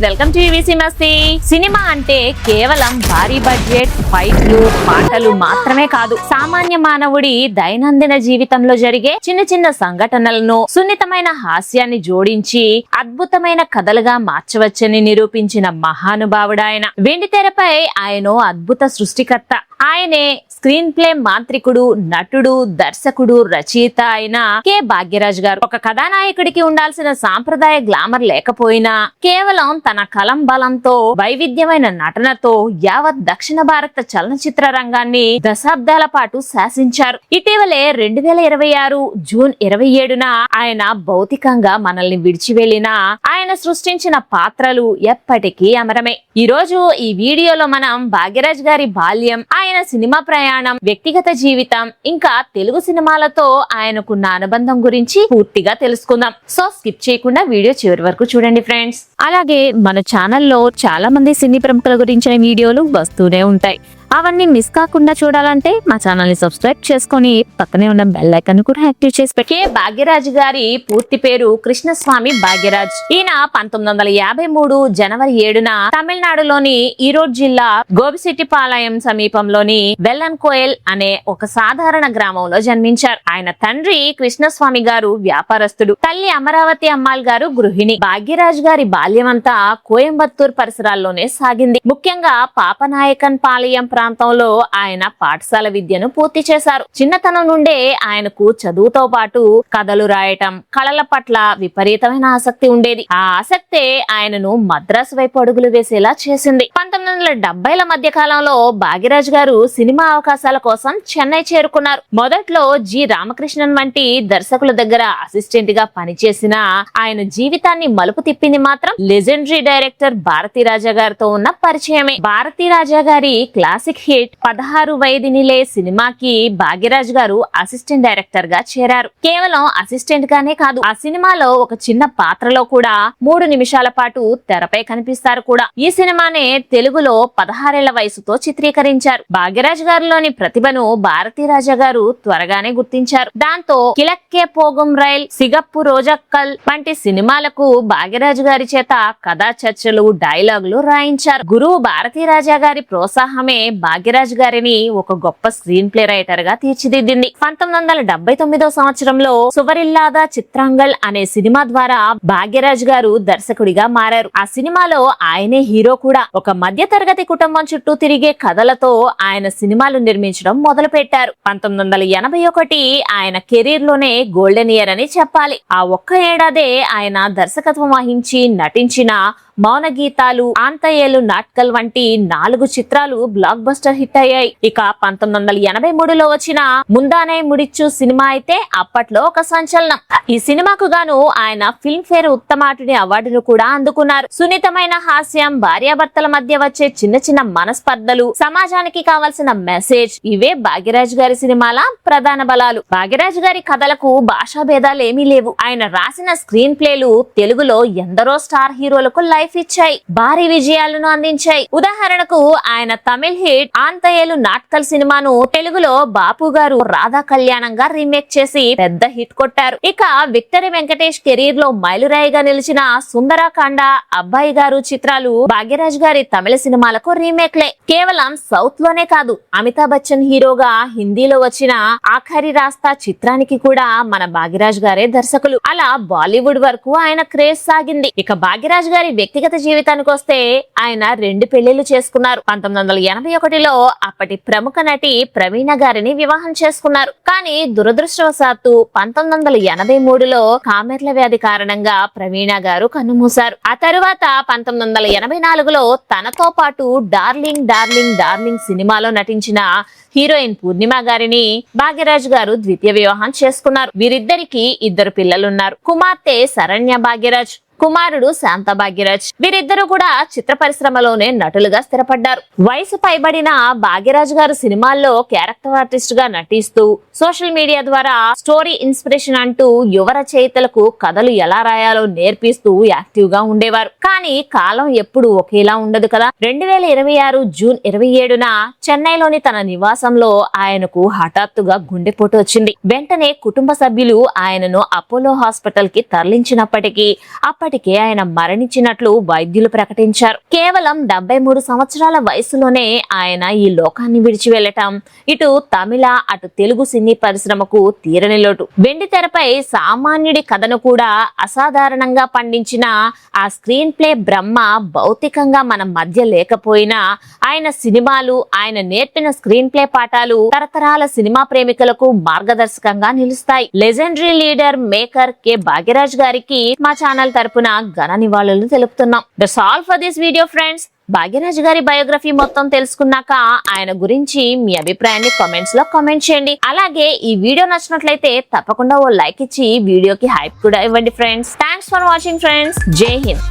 Welcome to EVC Masti. Cinema అంటే కేవలం భారీ బడ్జెట్ ఫైట్లు పాటలు మాత్రమే కాదు, సామాన్య మానవుడి దైనందిన జీవితంలో జరిగే చిన్న చిన్న సంఘటనలను సున్నితమైన హాస్యాన్ని జోడించి అద్భుతమైన కథలుగా మార్చవచ్చని నిరూపించిన మహానుభావుడాయన. వెండితెరపై ఆయన అద్భుత సృష్టికర్త. ఆయనే స్క్రీన్ ప్లే మాంత్రికుడు, నటుడు, దర్శకుడు, రచయిత అయిన కె భాగ్యరాజ్ గారు. ఒక కథానాయకుడికి ఉండాల్సిన సాంప్రదాయ గ్లామర్ లేకపోయినా కేవలం తన కలం బలంతో వైవిధ్యమైన నటనతో యావత్ దక్షిణ భారత చలనచిత్ర రంగాన్ని దశాబ్దాల పాటు శాసించారు. ఇటీవలే 2026 జూన్ 27న ఆయన భౌతికంగా మనల్ని విడిచి వెళ్లిన ఆయన సృష్టించిన పాత్రలు ఎప్పటికీ అమరమే. ఈ రోజు ఈ వీడియోలో మనం భాగ్యరాజ్ గారి బాల్యం, ఆయన సినిమా ప్రయాణం, వ్యక్తిగత జీవితం, ఇంకా తెలుగు సినిమాలతో ఆయనకున్న అనుబంధం గురించి పూర్తిగా తెలుసుకుందాం. సో స్కిప్ చేయకుండా వీడియో చివరి వరకు చూడండి ఫ్రెండ్స్. అలాగే మన ఛానల్లో చాలా మంది సినీ ప్రముఖుల గురించిన వీడియోలు వస్తూనే ఉంటాయి. అవన్నీ మిస్ కాకుండా చూడాలంటే మా ఛానల్ ని సబ్స్క్రైబ్ చేసుకుని పక్కనే ఉన్న బెల్ ఐకాన్ కూడా యాక్టివ్ చేసి పెట్టి. కె భాగ్యరాజ్ గారి పూర్తి పేరు కృష్ణస్వామి భాగ్యరాజ్. ఈయన 1953 జనవరి 7న తమిళనాడులోని ఈరోడ్ జిల్లా గోబిశెట్టిపాలయం సమీపంలోని వెల్లన్కోయల్ అనే ఒక సాధారణ గ్రామంలో జన్మించారు. ఆయన తండ్రి కృష్ణస్వామి గారు వ్యాపారస్తుడు, తల్లి అమరావతి అమ్మాల్ గారు గృహిణి. భాగ్యరాజ్ గారి బాల్యమంతా కోయంబత్తూర్ పరిసరాల్లోనే సాగింది. ముఖ్యంగా పాపనాయకన్ పాలయం ప్రాంతంలో ఆయన పాఠశాల విద్యను పూర్తి చేశారు. చిన్నతనం నుండే ఆయనకు చదువుతో పాటు కథలు రాయటం, కళల పట్ల విపరీతమైన ఆసక్తి ఉండేది. ఆ ఆసక్తే ఆయనను మద్రాసు వైపు అడుగులు వేసేలా చేసింది. 1970ల మధ్య కాలంలో భాగ్యరాజ్ గారు సినిమా అవకాశాల కోసం చెన్నై చేరుకున్నారు. మొదట్లో జి రామకృష్ణన్ వంటి దర్శకుల దగ్గర అసిస్టెంట్ గా పనిచేసిన ఆయన జీవితాన్ని మలుపు తిప్పింది మాత్రం లెజెండరీ డైరెక్టర్ భారతీ రాజా గారితో ఉన్న పరిచయమే. భారతీ రాజా గారి క్లాసిక్ హిట్ 16 వయదినిలే సినిమాకి భాగ్యరాజ్ గారు అసిస్టెంట్ డైరెక్టర్ గా చేరారు. కేవలం అసిస్టెంట్ గానే కాదు, ఆ సినిమాలో ఒక చిన్న పాత్రలో కూడా 3 నిమిషాల పాటు తెరపై కనిపిస్తారు కూడా. ఈ సినిమానే తెలుగులో 16 ఏళ్ల వయసుతో చిత్రీకరించారు. భాగ్యరాజ్ గారిలోని ప్రతిభను భారతీ రాజా గారు త్వరగానే గుర్తించారు. దాంతో కిలక్కే పోగుం రైల్, సిగప్పు రోజక్కల్ వంటి సినిమాలకు భాగ్యరాజ్ గారి చేత కథా చర్చలు, డైలాగులు రాయించారు. గురువు భారతీ రాజా గారి ప్రోత్సాహమే భాగ్యరాజ్ గారిని ఒక గొప్ప స్క్రీన్ ప్లే రైటర్ గా తీర్చిదిద్దింది. 1979 సంవత్సరంలో సువరిల్లాదా చిత్రాంగల్ అనే సినిమా ద్వారా భాగ్యరాజ్ గారు దర్శకుడిగా మారారు. ఆ సినిమాలో ఆయనే హీరో కూడా. ఒక మధ్య తరగతి కుటుంబం చుట్టూ తిరిగే కథలతో ఆయన సినిమాలు నిర్మించడం మొదలు పెట్టారు. 1981 ఆయన కెరీర్ లోనే గోల్డెన్ ఇయర్ అని చెప్పాలి. ఆ ఒక్క ఏడాదే ఆయన దర్శకత్వం వహించి నటించిన మౌన గీతాలు, ఆంతయేలు నాట్కల్ వంటి 4 చిత్రాలు బ్లాక్ బస్టర్ హిట్ అయ్యాయి. ఇక 1983లో వచ్చిన ముందానే ముడిచ్చు సినిమా అయితే అప్పట్లో ఒక సంచలనం. ఈ సినిమాకు గాను ఆయన ఫిల్మ్ ఫేర్ ఉత్తమ నటుడి అవార్డును కూడా అందుకున్నారు. సున్నితమైన హాస్యం, భార్యాభర్తల మధ్య వచ్చే చిన్న చిన్న మనస్పర్ధలు, సమాజానికి కావాల్సిన మెసేజ్, ఇవే భాగ్యరాజ్ గారి సినిమాల ప్రధాన బలాలు. భాగ్యరాజ్ గారి కథలకు భాషా భేదాలు ఏమీ లేవు. ఆయన రాసిన స్క్రీన్ ప్లేలు తెలుగులో ఎందరో స్టార్ హీరోలకు లైఫ్ ఇచ్చాయి, భారీ విజయాలను అందించాయి. ఉదాహరణకు ఆయన తమిళ్ హిట్ ఆంతయేలు నాట్కల్ సినిమాను తెలుగులో బాపు గారు రాధా కళ్యాణంగా రీమేక్ చేసి పెద్ద హిట్ కొట్టారు. ఇక విక్టరీ వెంకటేష్ కెరీర్ లో మైలురాయిగా నిలిచిన సుందరాకాండ, అబ్బాయి గారు చిత్రాలు భాగ్యరాజ్ గారి తమిళ సినిమాలకు రీమేక్లే. కేవలం సౌత్ లోనే కాదు, అమితాబ్ బచ్చన్ హీరోగా హిందీలో వచ్చిన ఆఖరి రాస్తా చిత్రానికి కూడా మన భాగ్యరాజ్ గారే దర్శకులు. అలా బాలీవుడ్ వరకు ఆయన క్రేజ్ సాగింది. ఇక భాగ్యరాజ్ గారి వ్యక్తిగత జీవితానికి వస్తే ఆయన 2 పెళ్లిళ్లు చేసుకున్నారు. 1981లో అప్పటి ప్రముఖ నటి ప్రవీణ గారిని వివాహం చేసుకున్నారు. కానీ దురదృష్టవశాత్తు 1983లో కామెర్ల వ్యాధి కారణంగా ప్రవీణ గారు కన్నుమూశారు. ఆ తరువాత 1984లో తనతో పాటు డార్లింగ్ డార్లింగ్ డార్లింగ్ సినిమాలో నటించిన హీరోయిన్ పూర్ణిమ గారిని భాగ్యరాజ్ గారు ద్వితీయ వివాహం చేసుకున్నారు. వీరిద్దరికి 2 పిల్లలున్నారు. కుమార్తె శరణ్య భాగ్యరాజ్, కుమారుడు శాంత భాగ్యరాజ్. వీరిద్దరూ కూడా చిత్ర పరిశ్రమలోనే నటులుగా స్థిరపడ్డారు. వయసు పైబడిన భాగ్యరాజ్ గారు సినిమాల్లో క్యారెక్టర్ ఆర్టిస్ట్ గా నటిస్తూ సోషల్ మీడియా ద్వారా స్టోరీ ఇన్స్పిరేషన్ అంటూ యువ రచయితలకు కథలు ఎలా రాయాలో నేర్పిస్తూ యాక్టివ్ గా ఉండేవారు. కానీ కాలం ఎప్పుడు ఒకేలా ఉండదు కదా. 2026 జూన్ 27న చెన్నైలోని తన నివాసంలో ఆయనకు హఠాత్తుగా గుండెపోటు వచ్చింది. వెంటనే కుటుంబ సభ్యులు ఆయనను అపోలో హాస్పిటల్ కి తరలించినప్పటికీ అప్పటి అప్పటికే ఆయన మరణించినట్లు వైద్యులు ప్రకటించారు. కేవలం 73 సంవత్సరాల వయసులోనే ఆయన ఈ లోకాన్ని విడిచి వెళ్లటం ఇటు తమిళ అటు తెలుగు సినీ పరిశ్రమకు తీరని లోటు. వెండి తెరపై సామాన్యుడి కథను కూడా అసాధారణంగా పండించిన ఆ స్క్రీన్ ప్లే బ్రహ్మ భౌతికంగా మన మధ్య లేకపోయినా ఆయన సినిమాలు, ఆయన నేర్పిన స్క్రీన్ ప్లే పాఠాలు తరతరాల సినిమా ప్రేమికులకు మార్గదర్శకంగా నిలుస్తాయి. Legendary leader maker K Bhagyaraj గారికి మా ఛానల్ తరపున ఘన నివాళులు తెలుపుతున్నాం. That's all for this video friends. Bhagyaraj గారి బయోగ్రఫీ మొత్తం తెలుసుకున్నాక ఆయన గురించి మీ అభిప్రాయాన్ని కామెంట్స్ లో కామెంట్ చేయండి. అలాగే ఈ వీడియో నచ్చినట్లయితే తప్పకుండా ఓ లైక్ ఇచ్చి వీడియోకి హైప్ కూడా ఇవ్వండి friends. Thanks for watching friends. జై హింద్.